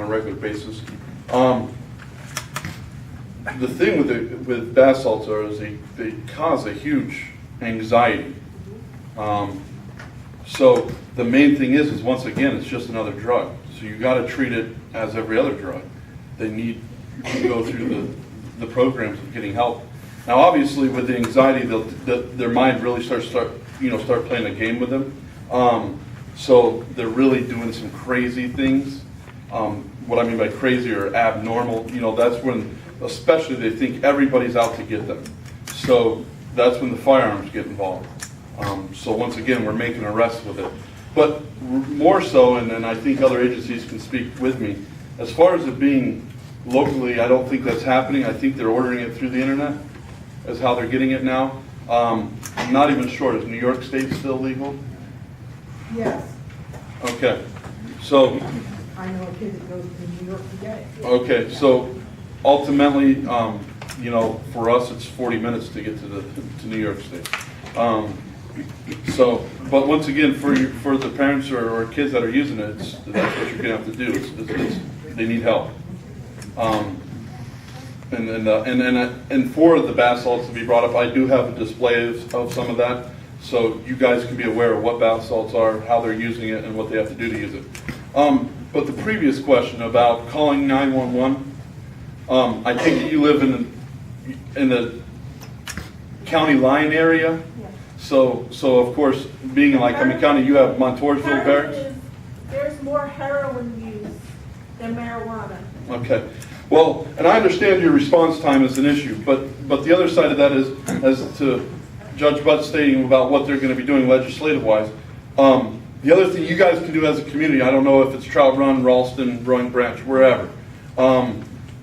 a regular basis. The thing with bath salts is they cause a huge anxiety. So the main thing is once again, it's just another drug. So you got to treat it as every other drug. They need to go through the programs of getting help. Now, obviously, with the anxiety, their mind really starts playing a game with them. So they're really doing some crazy things. What I mean by crazy or abnormal, that's when, especially, they think everybody's out to get them. So that's when the firearms get involved. So once again, we're making arrests with it. But more so, and I think other agencies can speak with me, as far as it being locally, I don't think that's happening. I think they're ordering it through the internet, is how they're getting it now. I'm not even sure. Is New York State still legal? Yes. Okay. So. I know a kid that goes to New York to get it. Okay. So ultimately, for us, it's 40 minutes to get to New York State. But once again, for the parents or kids that are using it, that's what you're gonna have to do. They need help. And for the bath salts to be brought up, I do have a display of some of that, so you guys can be aware of what bath salts are, how they're using it, and what they have to do to use it. But the previous question about calling 911, I think you live in the county line area. So of course, being in Lycoming County, you have Montoursville Barracks. There's more heroin use than marijuana. Okay. Well, and I understand your response time is an issue, but the other side of that is, as to Judge Butt stating about what they're going to be doing legislative-wise, the other thing you guys can do as a community, I don't know if it's Trout Run, Ralston, Roaring Branch, wherever,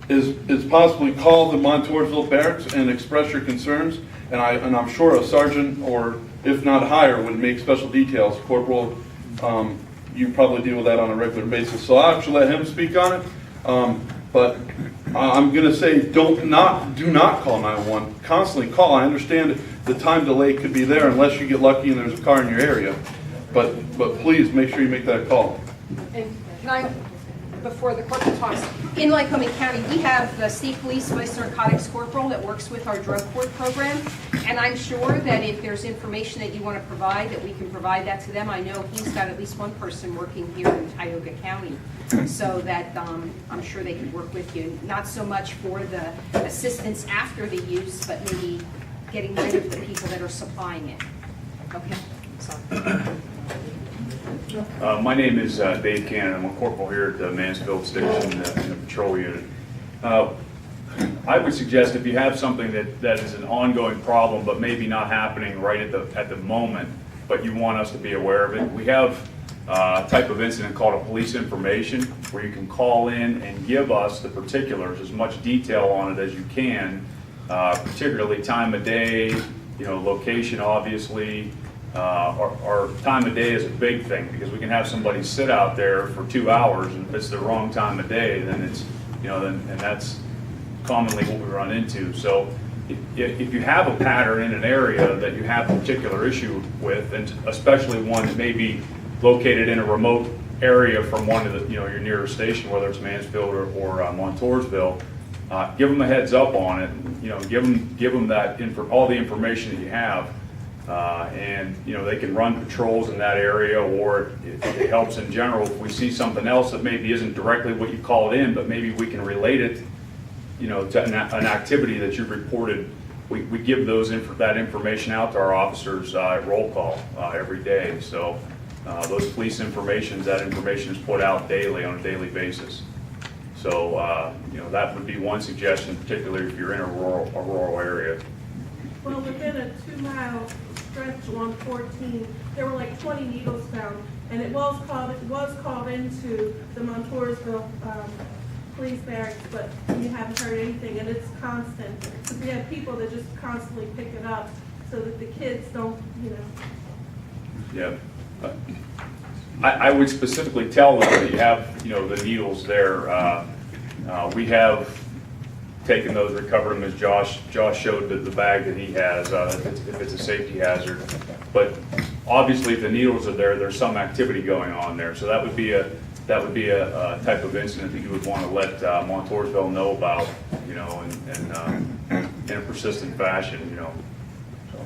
is possibly call the Montoursville Barracks and express your concerns. And I'm sure a sergeant, or if not higher, would make special details. Corporal, you probably deal with that on a regular basis. So I'll actually let him speak on it. But I'm going to say do not call 911. Constantly call. I understand the time delay could be there unless you get lucky and there's a car in your area. But please make sure you make that call. And can I, before the corporal talks, in Lycoming County, we have the State Police Vice Narcotics Corporal that works with our drug court program. And I'm sure that if there's information that you want to provide, that we can provide that to them. I know he's got at least one person working here in Tioga County, so that I'm sure they can work with you. Not so much for the assistance after the use, but maybe getting rid of the people that are supplying it. Okay, sorry. My name is Dave Cannon. I'm a corporal here at the Mansfield Station in the patrol unit. I would suggest if you have something that is an ongoing problem, but maybe not happening right at the moment, but you want us to be aware of it, we have a type of incident called a police information, where you can call in and give us the particulars, as much detail on it as you can, particularly time of day, location, obviously. Our time of day is a big thing, because we can have somebody sit out there for 2 hours, and if it's the wrong time of day, then it's, and that's commonly what we run into. So if you have a pattern in an area that you have a particular issue with, and especially one that may be located in a remote area from one of the, your nearest station, whether it's Mansfield or Montoursville, give them a heads up on it. Give them that all the information that you have. And they can run patrols in that area, or it helps in general if we see something else that maybe isn't directly what you called in, but maybe we can relate it, to an activity that you've reported. We give that information out to our officers at roll call every day. So those police that information is put out daily on a daily basis. So that would be one suggestion, particularly if you're in a rural area. Well, within a 2-mile stretch on 14, there were like 20 needles found, and it was called into the Montoursville police barracks, but you haven't heard anything, and it's constant. Because we have people that just constantly pick it up, so that the kids don't, Yeah. I would specifically tell them that you have, the needles there. We have taken those, recovered them, as Josh showed the bag that he has, if it's a safety hazard. But obviously, if the needles are there, there's some activity going on there. So that would be that would be a type of incident that you would want to let Montoursville know about, you know, in a persistent fashion, you know. So.